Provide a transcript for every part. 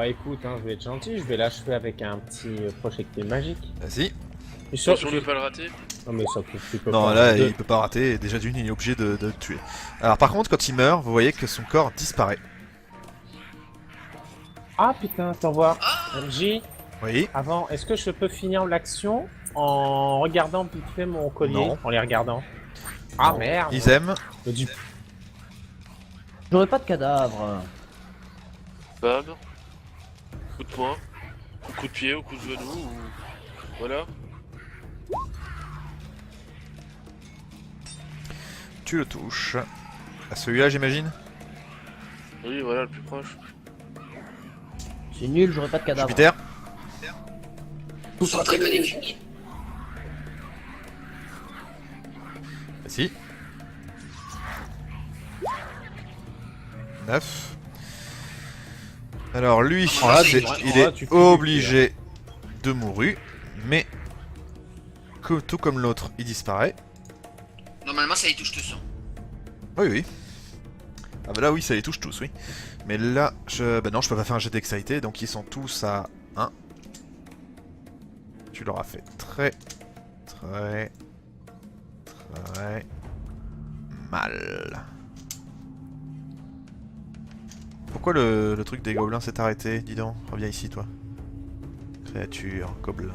Bah écoute, hein, je vais être gentil, je vais l'achever avec un petit projectile magique. Vas-y. Et sur... Attention de pas le rater. Non mais ça tu peux Non, pas. là, Deux. il peut pas rater, et déjà d'une, il est obligé de le tuer. Alors par contre, quand il meurt, vous voyez que son corps disparaît. Ah putain, t'en voir. MJ, Oui. avant, est-ce que je peux finir l'action en regardant vite fait mon collier? Non. En les regardant. Ah merde. Ils aiment. Du... J'aurais pas de cadavre. Bam. Coup de poing. Ou coup de pied, ou coup de genou, ou... Voilà. Tu le touches. À celui-là, j'imagine. Oui, voilà, le plus proche. C'est nul, j'aurais pas de cadavre. Jupiter. Ils sont très magnifiques. Vas-y. 9. Alors lui, Oh là, il là, tu est fais obligé de mourir, mais tout comme l'autre, il disparaît. Normalement, ça les touche tous. Hein. Oui, oui. Ah bah là, oui, ça les touche tous, oui. Mais là, bah non, je peux pas faire un jet d'excité, donc ils sont tous à 1. Tu leur as fait très mal. Pourquoi le truc des gobelins s'est arrêté? Dis donc, reviens ici, toi. Créature, gobelin,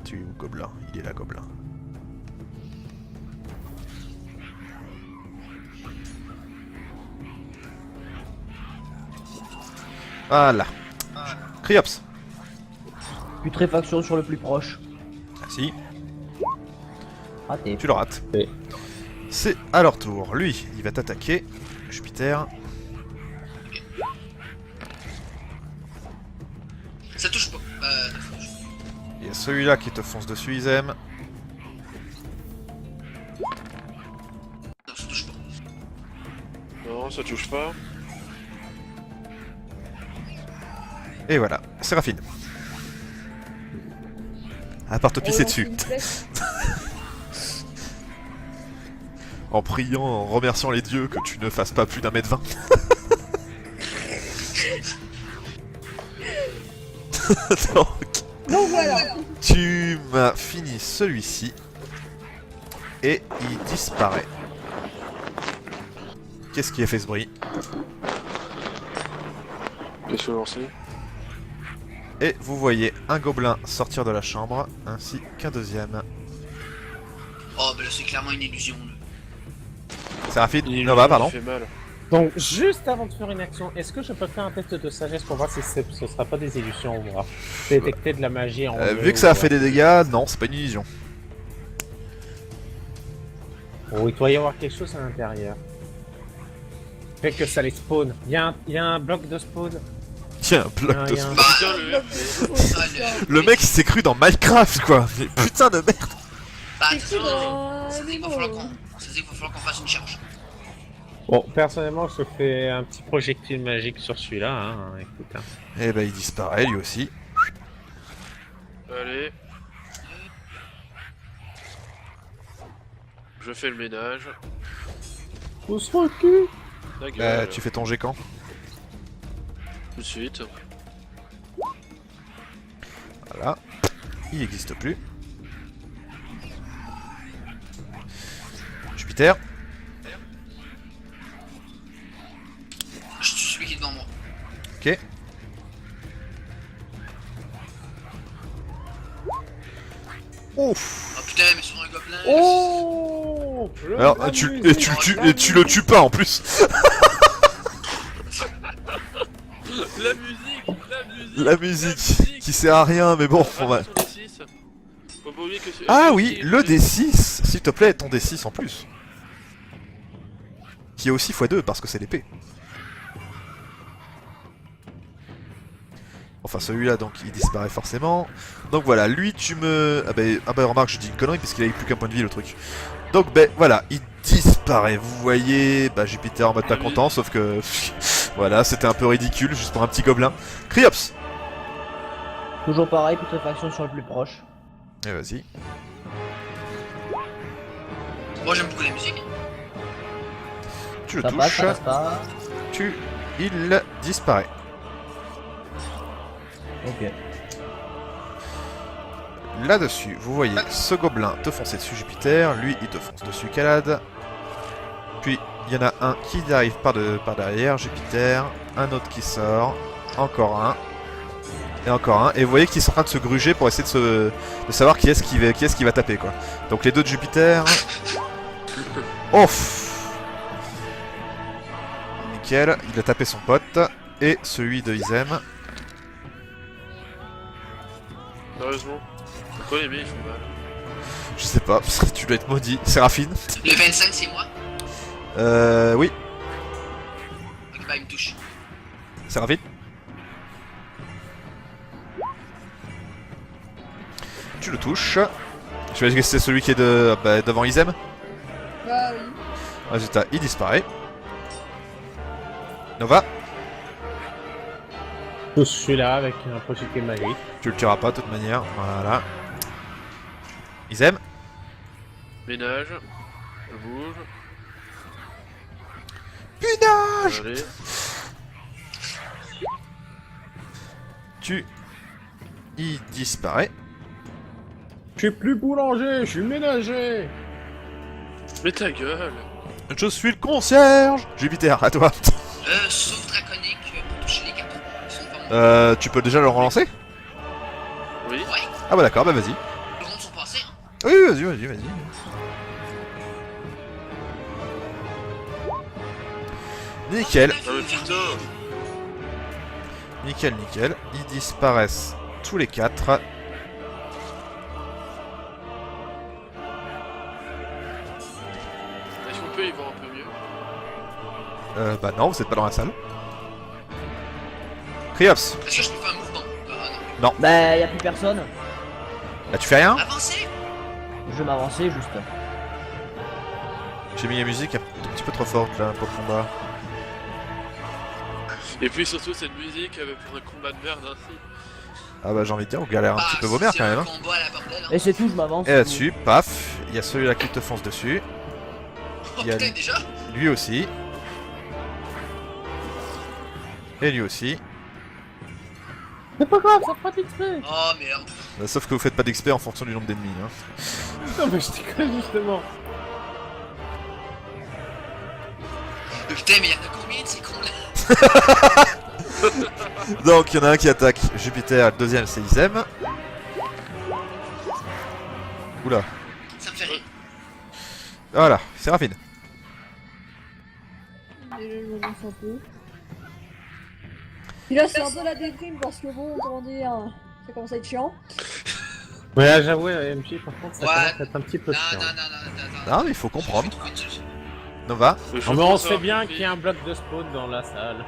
tu gobelin, il est là, gobelin. Voilà. Criops. Putréfaction sur le plus proche. Si, Raté. tu le rates. Oui. C'est à leur tour. Lui, il va t'attaquer. Jupiter. Ça touche pas. Il y a celui-là qui te fonce dessus, ils aiment. Non, ça touche pas. Non, ça touche pas. Et voilà, Séraphine. À part te pisser dessus. En priant, en remerciant les dieux que tu ne fasses pas plus d'1m20. Donc, voilà. tu m'as fini celui-ci. Et il disparaît. Qu'est-ce qui a fait ce bruit? Qu'est-ce que lancer? Et vous voyez un gobelin sortir de la chambre, ainsi qu'un deuxième. Oh, bah là, c'est clairement une illusion. Là. Séraphine, Nova, pardon. fait mal. Donc juste avant de faire une action, est-ce que je peux faire un test de sagesse pour voir si ce sera pas des illusions ou voir détecter de la magie en Vu que ça a fait des dégâts, non, c'est pas une illusion. Oh, il doit y avoir quelque chose à l'intérieur. Fait que ça les spawn. Il y a un bloc de spawn. Tiens, un bloc de y a un- spawn. Putain, le RP. Ah, Le mec il s'est cru dans Minecraft quoi. Mais putain de merde. Bah, C'est attention, dans ça dit qu'il va falloir qu'on fasse une charge. Bon, personnellement, je fais un petit projectile magique sur celui-là. Hein. Écoute, hein. Et bah il disparaît lui aussi. Allez. Je fais le ménage. On se recule. La gueule. Tu fais ton jet quand? Tout de suite. Voilà. Il n'existe plus. Jupiter. Je suis celui qui est devant moi. Ok. Ouf. Oh putain, mais sur un gobelin. Oh Alors tu le tues pas en plus. La musique. La musique qui sert à rien mais bon on va... Sur les 6. Faut pas oublier que c'est- Ah oui, le D6, s'il te plaît, ton D6 en plus. Qui est aussi x2 parce que c'est l'épée. Enfin celui-là donc il disparaît forcément. Donc voilà, lui tu me... Ah bah remarque je dis une connerie parce qu'il avait plus qu'un point de vie le truc. Donc ben voilà, il disparaît. Vous voyez, bah Jupiter en mode pas content sauf que... voilà, c'était un peu ridicule juste pour un petit gobelin. Criops. Toujours pareil, putréfaction sur le plus proche. Et vas-y. Moi, j'aime beaucoup la musique. Tu le Ça passe, touches. ça passe pas. Il disparaît. Ok. Là-dessus, vous voyez ce gobelin te foncer dessus, Jupiter. Lui, il te fonce dessus, Calade. Puis, il y en a un qui arrive par derrière, Jupiter. Un autre qui sort. Encore un. Et encore un. Et vous voyez qu'ils sont en train de se gruger pour essayer de savoir qui est-ce qui va taper, quoi. Donc, les deux de Jupiter. Ouf. Nickel. Il a tapé son pote. Et celui de Izem. Sérieusement. Pourquoi les billes font mal? Je sais pas, parce que tu dois être maudit. Séraphine. Le 25, c'est moi. Oui. Ok, bah, il me touche. Séraphine. Tu le touches. Je vais que c'est celui qui est devant Izem. Bah oui. Résultat, il disparaît. Nova, Tous celui-là avec un projectile magique. tu le tueras pas de toute manière. Voilà. Izem, Ménage. Je bouge. punage. Allez. Il disparaît. Je suis plus boulanger, je suis ménager. Mais ta gueule. Je suis le concierge. Jupiter, à toi. Sauf draconique pour toucher les cartes. Ils sont pas bons. Tu peux déjà le relancer? Oui. Ouais, Ah bah d'accord, bah vas-y. les rondes sont passées. Hein. Oui, vas-y. Nickel. Ah mais putain. Nickel. Ils disparaissent tous les quatre. Est-ce qu'on peut y voir un peu mieux? Bah non, vous êtes pas dans la salle. Kriops, Est-ce que je peux faire un mouvement? Non. Bah, y a plus personne. là tu fais rien? Avancez. Je vais m'avancer juste. J'ai mis la musique un tout petit peu trop forte là pour le combat. Et puis surtout cette musique pour un combat de merde ainsi. Ah bah j'ai envie de dire, on galère un petit peu vos mères c'est quand même. un Hein. combat à la bordel. Hein. Et c'est tout, je m'avance. Et là-dessus, paf, il y a celui-là qui te fonce dessus. Oh il y a putain, déjà? Lui aussi. Et lui aussi. C'est pas grave, ça fera d'XP. Oh merde. Sauf que vous faites pas d'XP en fonction du nombre d'ennemis. Hein. Non mais je déconne justement. Putain, mais y'en a combien de ces cons là? Donc il y en a un qui attaque Jupiter, le deuxième c'est Izem. Oula, Ça me fait rire. voilà, c'est rapide. Déjà, je m'avance un peu. Puis là, c'est un peu la déprime parce que bon, comment dire, ça commence à être chiant. Ouais, là, j'avoue, MJ, par contre, ça Ouais. commence à être un petit peu Non, chiant. non. Non, mais il faut comprendre. Je vais trouver une solution. Nova, Non, mais on sait bien qu'il y a un bloc de spawn dans la salle.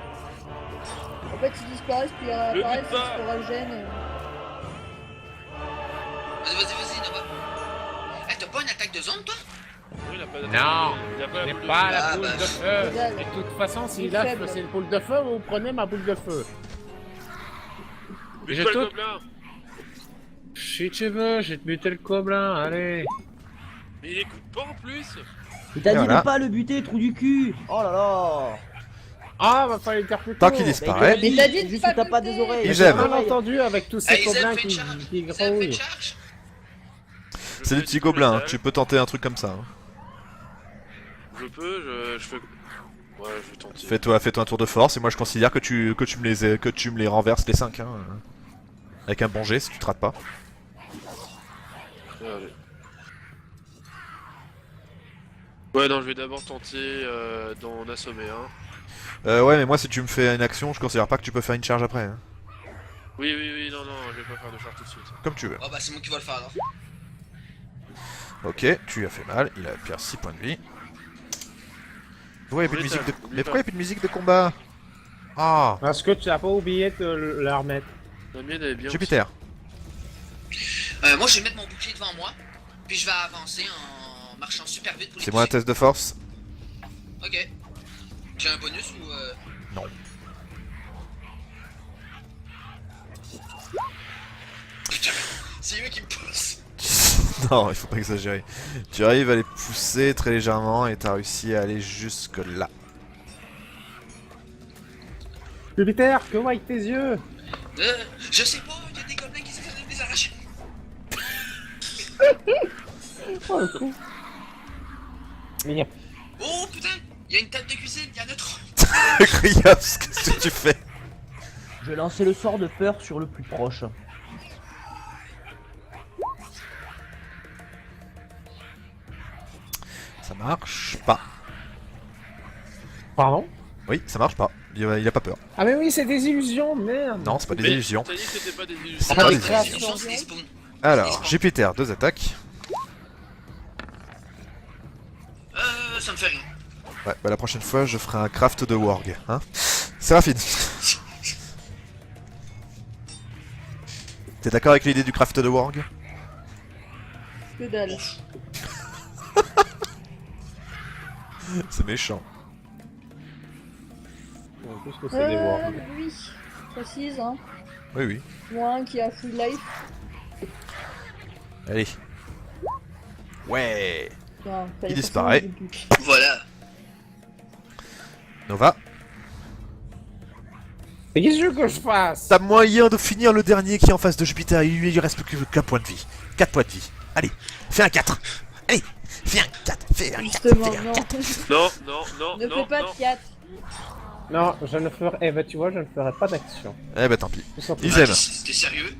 En fait, ils disparaissent, puis ils réapparaissent, bute pas. c'est sporagène. Vas-y, Nova. Eh, t'as pas une attaque de zone, toi? Oui, il a pas Non, il a pas Je la n'ai boule pas de la Ah, boule bah, de feu. Dalle. Et de toute façon, si Il est là, faible. c'est une boule de feu, vous prenez ma boule de feu. Bute J'ai pas le tout- gobelin. Si tu veux, j'ai buté le gobelin, allez. Mais il écoute pas en plus. Il t'a Et dit voilà. de pas le buter, trou du cul. Oh là là. Ah, va falloir le dire plus tôt. tant qu'il disparaît, Mais t'as dit de juste pas que t'as pas buter. des oreilles. Il J'ai gemme. mal entendu avec tous ces Ah, Isaac, gobelins fais une qui charge. Isaac, fais grouillent. une charge. c'est des petits gobelins, hein. Tu peux tenter un truc comme ça. Hein. Je peux, je fais. Ouais, je vais tenter. Fais-toi un tour de force et moi je considère que tu me les renverses les 5 hein. Avec un bon jet si tu te rates pas. Allez. Ouais, non, je vais d'abord tenter d'en assommer un. Ouais mais moi si tu me fais une action je considère pas que tu peux faire une charge après. Hein. Oui, non, je vais pas faire de charge tout de suite. Comme tu veux. Oh bah, c'est moi qui vais le faire alors. Ok, tu lui as fait mal, il a perdu 6 points de vie. Pourquoi il y a plus de Oui, musique de... t'as- Mais pourquoi il y a plus de musique de combat? Ah, Parce que tu n'as pas oublié de la remettre. La mienne elle est bien. Jupiter. Moi, je vais mettre mon bouclier devant moi. Puis je vais avancer en marchant super vite pour les C'est moi un toucher. test de force. Ok. J'ai un bonus ou Non. Putain, c'est eux qui me poussent. Non, il faut pas exagérer. Tu arrives à les pousser très légèrement et t'as réussi à aller jusque là. Jupiter, que voient tes yeux? Je sais pas, il y a des gobelins qui essaient de les arracher. Oh le con. Mais y a... Oh putain, il y a une table de cuisine, il y en a trop. Krios, qu'est-ce que tu fais? Je vais lancer le sort de peur sur le plus proche. Ça marche pas. Pardon? Oui, ça marche pas. Il a pas peur. Ah mais oui, c'est des illusions, merde. Non, c'est pas des Mais illusions. T'as dit que c'était pas des illusions. C'est Ah, pas des des créations. illusions. C'est des spawns. Alors, Jupiter, 2 attaques. Ça me fait rien. Ouais, bah la prochaine fois, je ferai un craft de warg. Hein, c'est rapide. T'es d'accord avec l'idée du craft de warg? Que dalle. C'est méchant. En plus que c'est des worms. Oui. Précise, hein. Oui, oui. Moi qui a full life. Allez. Ouais. Putain, fallait Il disparaît. forcément que je le touche. Voilà. Nova, Mais qu'est-ce que tu veux que je fasse? t'as moyen de finir le dernier qui est en face de Jupiter. Il lui reste plus que 4 points de vie. 4 points de vie. Allez, fais un 4. Allez, fais un 4. Fais un 4. Justement, Fais un non. 4. Non, non, non, Ne non, fais pas non. de 4. Non, je ne ferai... Eh ben tu vois, je ne ferai pas d'action. Eh bah tant pis. Tout simplement. Ils aiment. C'était sérieux?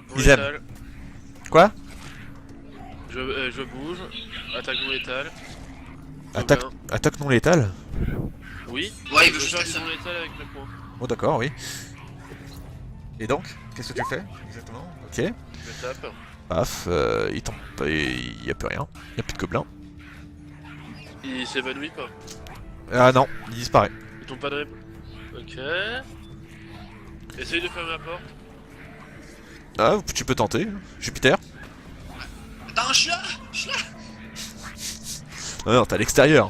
Non Ils aiment. létal. Quoi? Je bouge. Attaque non létale. Attaque, Gobelin. attaque non létale? Oui. Ouais, il je veut veux juste faire la du somme. non létal avec mes points. Oh d'accord, oui. Et donc, qu'est-ce que tu fais exactement? Ok. Je tape. Paf, il tombe pas, il y a plus rien. Il y a plus de gobelins. Il s'évanouit pas. Ah non, il disparaît. Il tombe pas de rip. Ok. Essaye de fermer la porte. Ah, tu peux tenter. Jupiter? Attends, je suis là. Je suis là. Ah non, t'es à l'extérieur.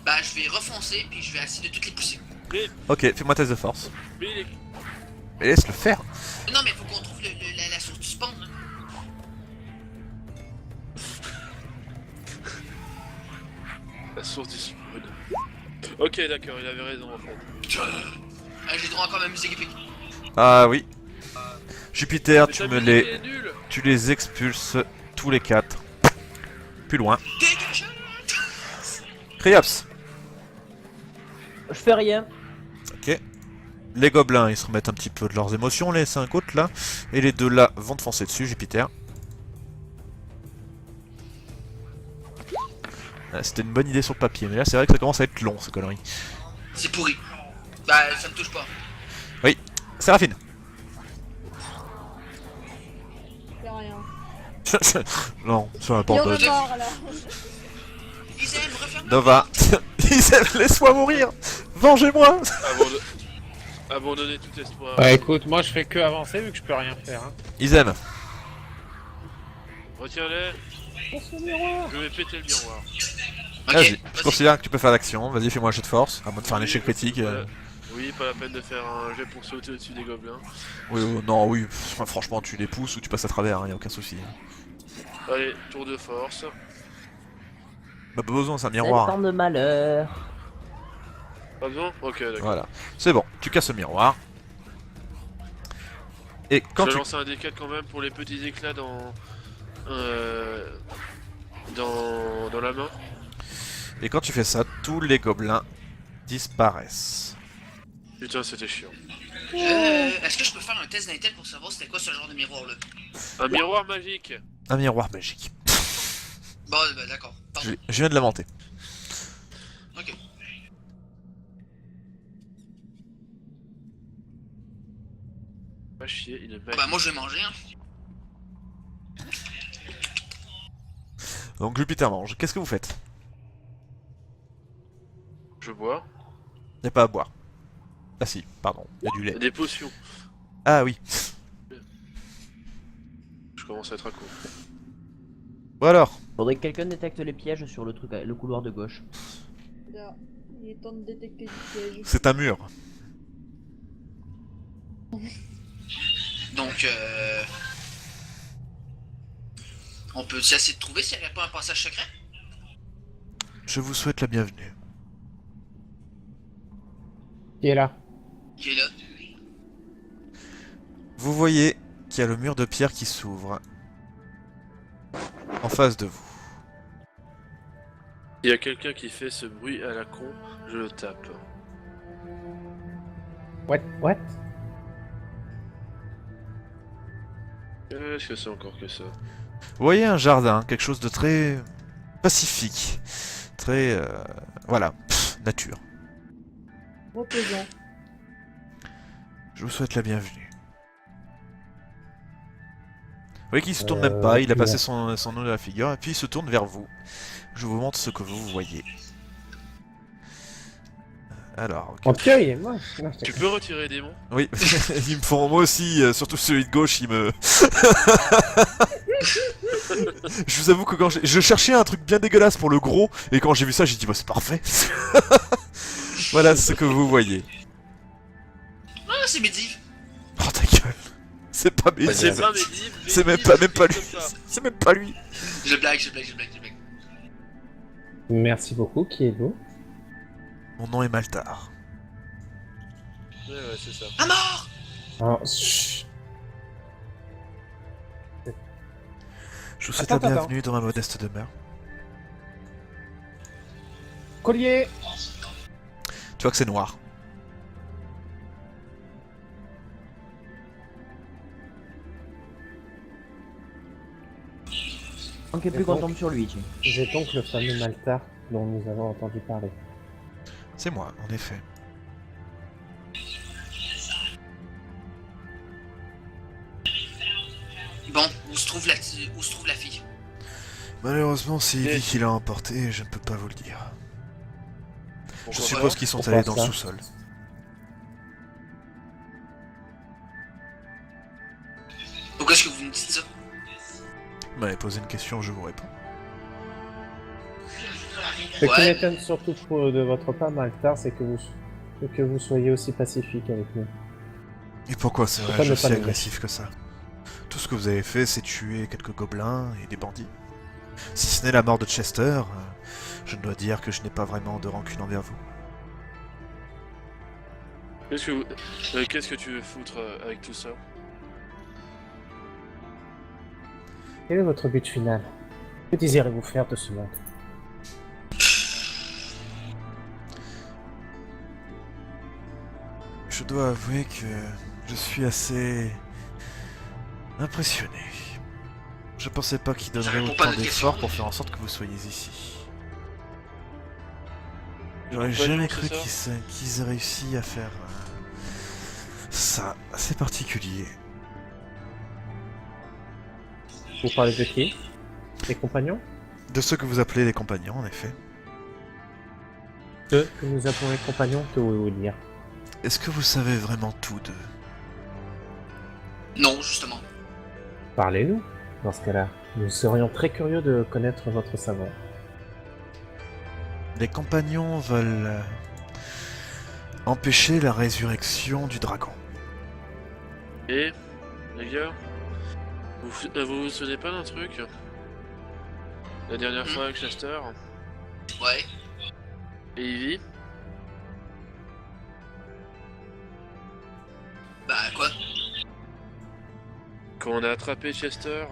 Bah, je vais refoncer, puis je vais essayer de toutes les pousser. Mais, Ok, fais-moi test de force. mais il est... Mais laisse-le faire. Non, mais faut qu'on trouve la source du spawn. Hein. La source du spawn. Ok, d'accord, il avait raison en fait. J'ai droit encore à ma musique épique. Ah oui. Jupiter, Mais tu ta me musique les... est nulle. Tu les expulses tous les 4. Plus loin. Dégage. Kriops. Je fais rien. Ok. Les gobelins, ils se remettent un petit peu de leurs émotions, les 5 autres là. Et les 2 là vont te foncer dessus, Jupiter. Ah, c'était une bonne idée sur le papier, mais là c'est vrai que ça commence à être long, ces conneries. C'est pourri. Bah, ça me touche pas. Séraphine. Fais rien. Non, ça Il y en m'abandonne. a marre là. Ils aiment refermer. Nova. Laisse-moi mourir. Vengez-moi. Abandonner tout espoir. Bah écoute, moi je fais que avancer vu que je peux rien faire. Hein. Ils aiment. Retiens-les. Pense au miroir. Je vais péter le miroir. Ok, Vas-y, je vas-y. considère que tu peux faire l'action. Vas-y, fais-moi un jet de force. À moins de faire un échec critique. Voilà. Oui, pas la peine de faire un jet pour sauter au-dessus des gobelins. Oui, non, oui. Franchement, tu les pousses ou tu passes à travers, y a aucun souci. Allez, tour de force. Bah, pas besoin, c'est un 7 miroir. ans de malheur. Pas besoin? Ok, d'accord. Voilà, c'est bon, tu casses le miroir. Et quand je vais tu... lancer un D4 quand même pour les petits éclats dans la main. Et quand tu fais ça, tous les gobelins disparaissent. Putain, c'était chiant. Est-ce que je peux faire un test d'intel pour savoir c'était quoi ce genre de miroir là? Un miroir magique. Un miroir magique. Bon, bah d'accord. Pardon. Je viens de l'inventer. Ok. Pas chier, il est Ah magique. bah moi je vais manger hein. Donc Jupiter mange. Qu'est-ce que vous faites? Je bois. Y a pas à boire. Ah si, pardon, y a du lait. Des potions. Ah oui. Je commence à être à court. Bon alors, Faudrait que quelqu'un détecte les pièges sur le truc, le couloir de gauche. Là, il est temps de détecter du piège. c'est un mur. Donc on peut essayer de trouver s'il n'y avait pas un passage secret? Je vous souhaite la bienvenue. Qui est là? Qui est là. Vous voyez qu'il y a le mur de pierre qui s'ouvre. En face de vous. Il y a quelqu'un qui fait ce bruit à la con, je le tape. What? Est-ce que c'est encore que ça? Vous voyez un jardin, quelque chose de très pacifique. Très... voilà, nature. Reposant. Je vous souhaite la bienvenue. Vous voyez qu'il se tourne même pas, il a passé son nom de la figure, et puis il se tourne vers vous. Je vous montre ce que vous voyez. Alors, ok. En cueil, moi. Non, Tu peux retirer des démons? Oui, ils me font moi aussi, surtout celui de gauche, il me... Je vous avoue que quand je cherchais un truc bien dégueulasse pour le gros, et quand j'ai vu ça, j'ai dit, bah c'est parfait. Voilà ce que vous voyez. Ah, c'est Medivh. Oh ta gueule. C'est pas C'est Medivh. pas Medivh, C'est même Medivh, pas lui. comme ça. C'est même pas lui. Je blague. Merci beaucoup, qui êtes-vous? Mon nom est Maltar. Ouais, c'est ça. À mort. Oh, chut. Je vous souhaite Attends, la bienvenue dans ma modeste demeure. Collier! Tu vois que c'est noir. Manquez plus qu'on tombe sur lui, tiens. J'ai donc le fameux Maltar dont nous avons entendu parler. C'est moi, en effet. Bon, où se trouve la fille? Malheureusement, c'est Et- Ivy qui l'a emporté et je ne peux pas vous le dire. Je Pourquoi suppose pas? qu'ils sont Pourquoi allés dans le ça sous-sol. Pourquoi est-ce que vous me dites ça? Vous m'avez posé une question, je vous réponds. Ce qui Ouais. m'étonne surtout de votre part, Maltar, c'est que vous soyez aussi pacifique avec nous. Et pourquoi serais-je Pourquoi ne aussi pas le agressif que ça? Tout ce que vous avez fait, c'est tuer quelques gobelins et des bandits. Si ce n'est la mort de Chester, je dois dire que je n'ai pas vraiment de rancune envers vous. Qu'est-ce que tu veux foutre avec tout ça? Quel est votre but final? Que désirez-vous faire de ce monde? Je dois avouer que je suis assez impressionné. Je pensais pas qu'il donnerait réponds pas à autant notre d'efforts question. pour faire en sorte que vous soyez ici. J'aurais Compagnon, jamais c'est cru ça qu'ils aient réussi à faire ça. C'est particulier. Vous parlez de qui? Des compagnons? De ceux que vous appelez les compagnons, en effet. Ceux que nous appelons les compagnons, que voulez-vous dire? Est-ce que vous savez vraiment tout d'eux? Non, justement. Parlez-nous, dans ce cas-là. Nous serions très curieux de connaître votre savoir. Les compagnons veulent empêcher la résurrection du dragon. Et, les gars, vous vous souvenez pas d'un truc? La dernière fois avec Chester Ouais. et Ivy? Bah, quoi? Quand on a attrapé Chester,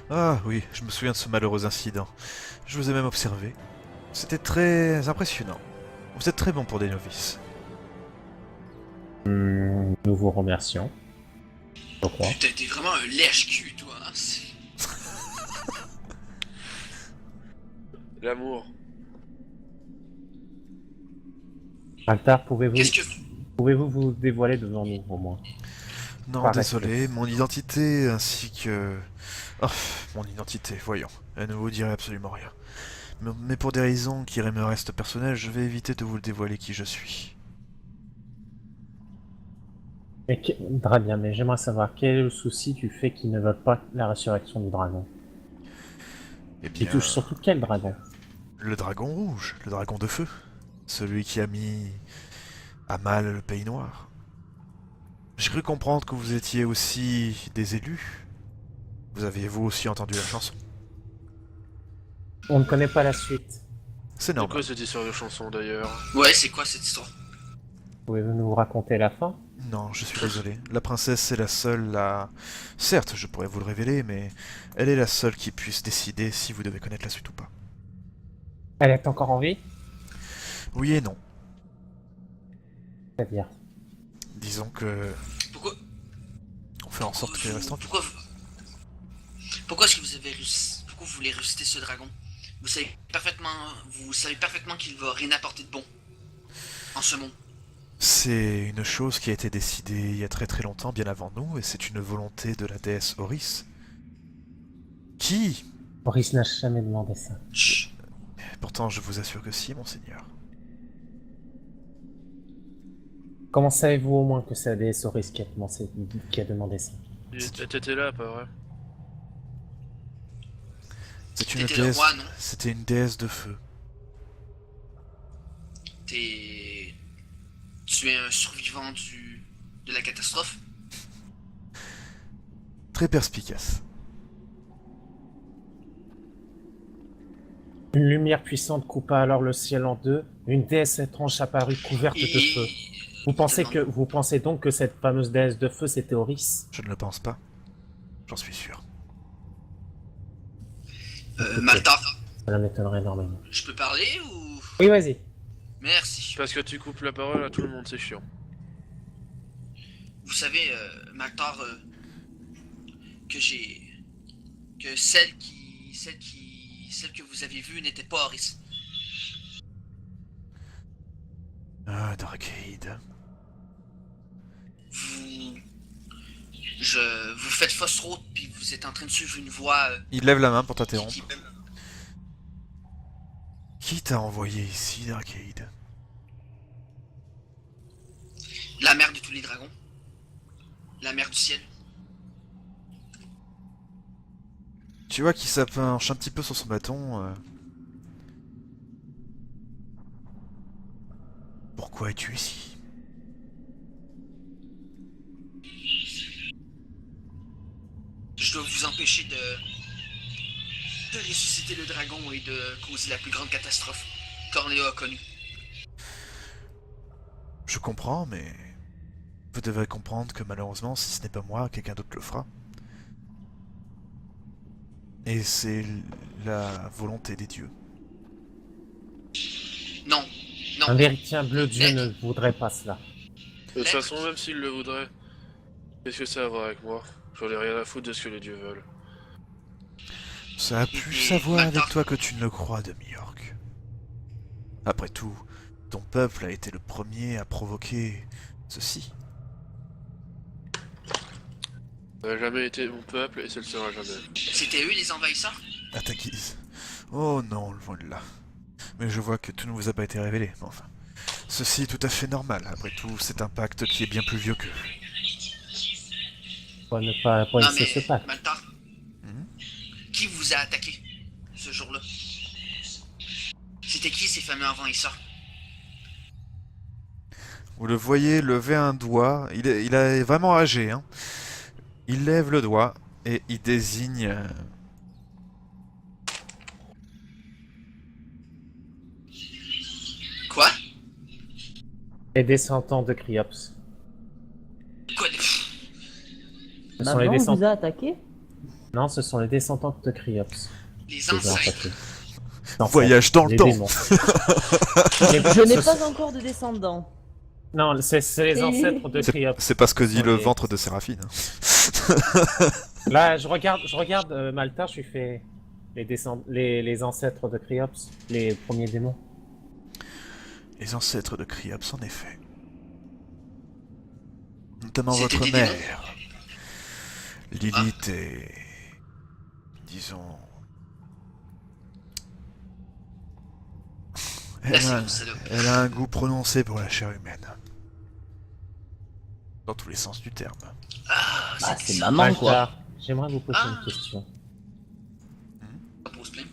Ah oui, je me souviens de ce malheureux incident. Je vous ai même observé. C'était très impressionnant. Vous êtes très bon pour des novices. Nous vous remercions. Je crois. Putain, t'es vraiment un lèche-cul, toi. Hein? l'amour. Maltar, pouvez-vous Qu'est-ce que... vous dévoiler devant nous, au moins? Non, Par désolé, respect. mon identité ainsi que... Oh, mon identité, voyons. Elle ne vous dirait absolument rien. Mais pour des raisons qui me restent personnelles, je vais éviter de vous le dévoiler qui je suis. Très bien, mais j'aimerais savoir quel est le souci du fait qu'ils ne veulent pas la résurrection du dragon? Eh Qui bien, touche surtout quel dragon? le dragon rouge, le dragon de feu. Celui qui a mis à mal le pays noir. J'ai cru comprendre que vous étiez aussi des élus. Vous aviez vous aussi entendu la chanson? On ne connaît pas la suite. C'est C'est normal. quoi cette histoire de chanson d'ailleurs? Ouais, c'est quoi cette histoire? Pouvez-vous nous raconter la fin? Non, je suis désolé. La princesse est la seule à... Certes, je pourrais vous le révéler, mais elle est la seule qui puisse décider si vous devez connaître la suite ou pas. Elle est encore en vie? Oui et non. C'est-à-dire? Disons que... Pourquoi On fait en sorte qu'elle reste en vie. Pourquoi est-ce que vous avez pourquoi vous voulez ressusciter ce dragon? Vous savez parfaitement qu'il va rien apporter de bon en ce monde. C'est une chose qui a été décidée il y a très très longtemps, bien avant nous, et c'est une volonté de la déesse Horis. Qui... Boris n'a jamais demandé ça. Chut. Pourtant, je vous assure que si, monseigneur. Comment savez-vous au moins que c'est la déesse Horis qui a demandé ça? T'étais là, pas vrai? C'est une T'étais le déesse... roi, non? C'était une déesse de feu. Tu es un survivant de la catastrophe? Très perspicace. Une lumière puissante coupa alors le ciel en deux. Une déesse étrange apparut couverte de feu. Vous pensez donc que cette fameuse déesse de feu c'était Horis? Je ne le pense pas. J'en suis sûr. Malta, Cela m'étonnerait énormément. je peux parler ou... Oui, vas-y. Merci. Parce que tu coupes la parole à tout le monde, c'est chiant. Vous savez, Maltar, que celle que vous avez vue n'était pas Horis. Ah, Darkade. Vous faites fausse route, puis vous êtes en train de suivre une voie Il lève la main pour t'interrompre. qui- Qui t'a envoyé ici, Darkade? la mère de tous les dragons. La mère du ciel. Tu vois qu'il s'appenche un petit peu sur son bâton. Pourquoi es-tu ici? Je dois vous empêcher de ressusciter le dragon et de causer la plus grande catastrophe qu'Orléo a connue. Je comprends, mais... Vous devez comprendre que malheureusement, si ce n'est pas moi, quelqu'un d'autre le fera. Et c'est la volonté des dieux. Non, non. Un véritable bleu Dieu ne voudrait pas cela. De toute façon, même s'il le voudrait, qu'est-ce que ça a à voir avec moi? J'en ai rien à foutre de ce que les dieux veulent. Ça a plus à voir avec toi que tu ne le crois, Demi-Orc. Après tout, ton peuple a été le premier à provoquer ceci. Ça n'a jamais été mon peuple et ça le sera jamais. C'était eux les envahisseurs? À ta guise. Oh non, loin de là. Mais je vois que tout ne vous a pas été révélé, mais enfin. Ceci est tout à fait normal. Après tout, c'est un pacte qui est bien plus vieux qu'eux. Pour ne pas Non essayer ce mais, pacte. Maltar, Mhm. qui vous a attaqué ce jour-là? C'était qui ces fameux envahisseurs? Vous le voyez lever un doigt. Il est vraiment âgé, hein. Il lève le doigt et il désigne... Quoi? Les descendants de Criops. Quoi? Ce sont les Maman descendants... vous a attaqué? Non, ce sont les descendants de Criops. Les qui les ont ancêtres. attaqués. Voyage dans le Les temps. démons. Je n'ai Ce- pas encore de descendants. Non, c'est les ancêtres de Criops. C'est pas ce que dit sont le les- ventre de Séraphine. Là, je regarde Malta, je lui fais les ancêtres de Criops, les premiers démons. Les ancêtres de Criops, en effet. Notamment C'était votre des démons mère. Lilith est... Disons... Merci, mon salaud. Elle a un goût prononcé pour la chair humaine. Dans tous les sens du terme. Ah, Ah, c'est c'est ça. maman quoi. Malta, j'aimerais vous poser Ah. une question. Pour se plaindre.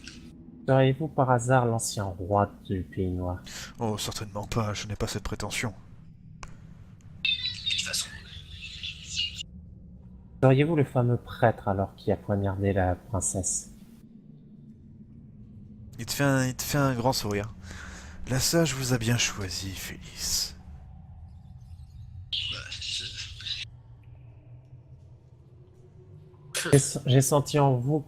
Seriez-vous par hasard l'ancien roi du Pays Noir? Oh, certainement pas, je n'ai pas cette prétention. De toute façon. Seriez-vous le fameux prêtre alors qui a poignardé la princesse? Il te fait un grand sourire. La sage vous a bien choisi, Félix. Bah, J'ai senti en vous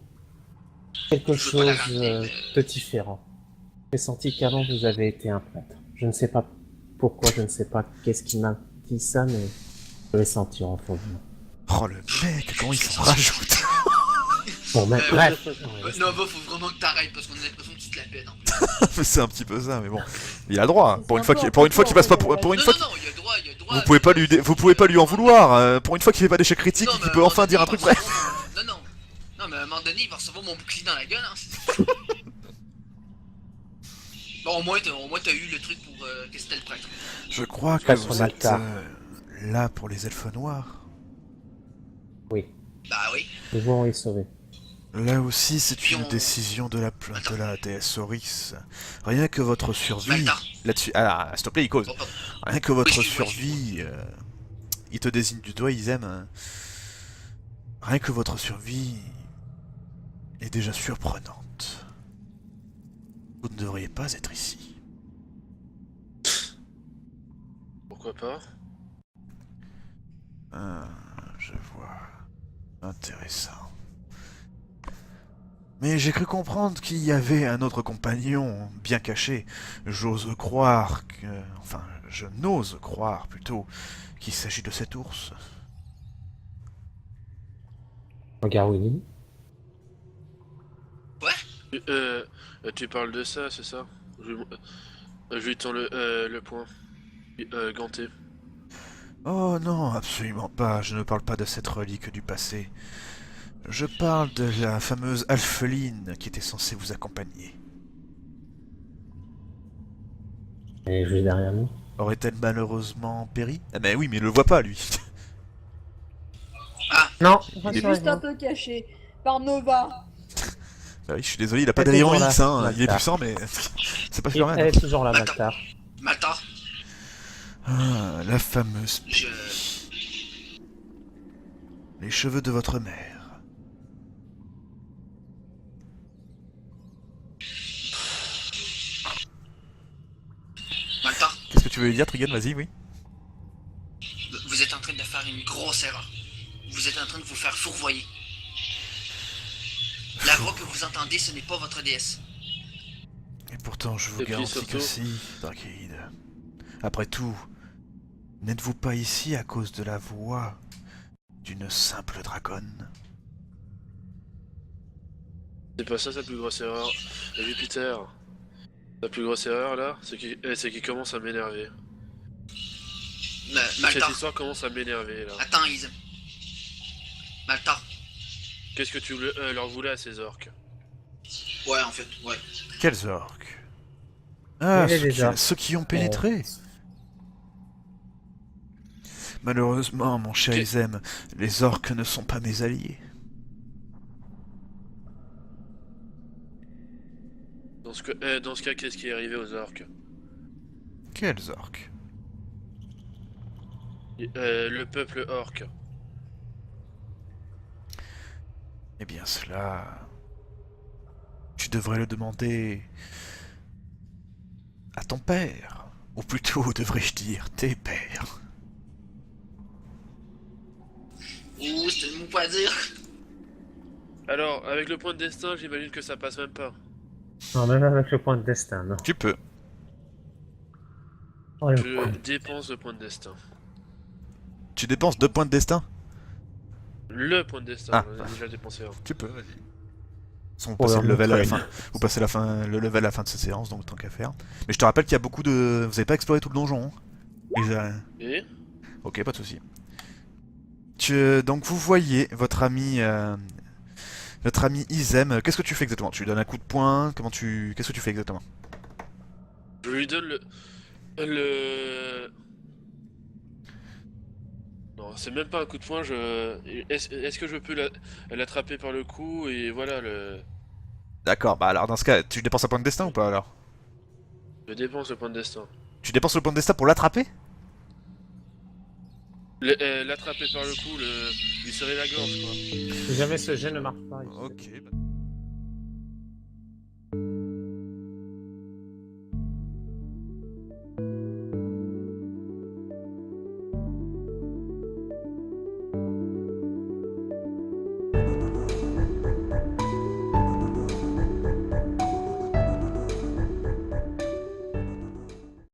quelque Je veux pas la chose ramener, mais- de différent. J'ai senti qu'avant vous avez été un prêtre. Je ne sais pas pourquoi, je ne sais pas qu'est-ce qui m'a dit ça, mais je l'ai senti en fond de moi. Oh le mec, comment il s'en rajoute. Bon, mais bref. Non, bah, faut vraiment que t'arrêtes parce qu'on a l'impression que tu te la pètes en plus. C'est un petit peu ça, mais bon. Il a le droit. C'est Pour un une fois peu qu'il un pour une peu fois qu'il passe pas fort, pour une Non, fois non, non, il y a droit, il y a droit. vous pouvez pas lui vous pouvez pas lui en vouloir. Pour une fois qu'il fait pas d'échec critique Non, et mais qu'il à peut un enfin moment dire un donné, truc il va vrai. recevoir- Non, non. Non, mais à un moment donné, il va recevoir mon bouclier dans la gueule, hein. Bon, au moins, t'as eu le truc pour que c'était le prêtre. Je crois que Passe vous son êtes altar. là pour les elfes noirs. Oui, Bah oui. nous voulons y sauver. Là aussi, c'est Puis une on- décision de la déesse Oryx. Rien que votre survie Malta. là-dessus. Ah, s'il te plaît, il cause. Oh, pardon. Rien que votre Excuse-moi, survie, il te désigne du doigt, ils aiment. Rien que votre survie est déjà surprenante. Vous ne devriez pas être ici. Pourquoi pas? Ah, je vois. Intéressant. Mais j'ai cru comprendre qu'il y avait un autre compagnon, bien caché. J'ose croire que... Enfin, je n'ose croire, plutôt, qu'il s'agit de cet ours. Regarde Winnie. Tu parles de ça, c'est ça? Je lui tends le point. Ganté. Oh non, absolument pas. Je ne parle pas de cette relique du passé. Je parle de la fameuse Alpheline qui était censée vous accompagner. Elle est juste derrière nous. Aurait-elle malheureusement péri? Ah ben oui, mais il le voit pas, lui. Non, Juste un peu caché par Nova. Bah oui, je suis désolé, il a pas Elle est d'Aéron toujours X, là, hein. Il est Malta. puissant, mais c'est pas Et Superman. elle est toujours là, Malta. Malta, Ah, la fameuse je... les cheveux de votre mère. Malta, Qu'est-ce que tu veux lui dire, Trigan? Vas-y, oui. vous êtes en train de faire une grosse erreur. Vous êtes en train de vous faire fourvoyer. La voix que vous entendez, ce n'est pas votre déesse. Et pourtant, je vous Et puis garantis que surtout- si, Darkade. Après tout, n'êtes-vous pas ici à cause de la voix d'une simple dragonne? C'est pas ça sa plus grosse erreur. Jupiter. La plus grosse erreur là, c'est qu'il commence à m'énerver. Malta, Cette histoire commence à m'énerver là. attends, Iz. Malta. Qu'est-ce que tu leur voulais à ces orques? Ouais, en fait, ouais. Quels orques? Ah, Il est déjà. ceux qui ont pénétré. Malheureusement, mon cher Ok. Izem, les orques ne sont pas mes alliés. Dans ce cas, qu'est-ce qui est arrivé aux orques? Quels orques? Le peuple orque. Eh bien cela... Tu devrais le demander... à ton père. Ou plutôt, devrais-je dire, tes pères. Ouh, c'était le mot pas à dire. Alors, avec le point de destin, j'imagine que ça passe même pas. Non, même avec le point de destin, non. Tu peux. Oh, le Je con. dépense le point de destin. Tu dépenses 2 points de destin? Le point de destin, Ah. j'en ai déjà dépensé un. Tu peux, vas-y. Vous Pour passez leur le level à la montrer. fin. Vous passez le level à la fin de cette séance, donc tant qu'à faire. Mais je te rappelle qu'il y a beaucoup de... Vous avez pas exploré tout le donjon. Hein. Et Ok, pas de souci. Donc vous voyez votre ami Izem. Qu'est-ce que tu fais exactement? Tu lui donnes un coup de poing? Qu'est-ce que tu fais exactement? je lui donne le... Non, c'est même pas un coup de poing, Est-ce que je peux l'attraper par le cou et voilà le... D'accord, bah alors dans ce cas, tu dépenses un point de destin ou pas alors? Je dépense le point de destin. Tu dépenses le point de destin pour l'attraper? L'attraper par le cou, lui serrer la gorge quoi. Si jamais ce jet ne marche pas, il- Ok, bah...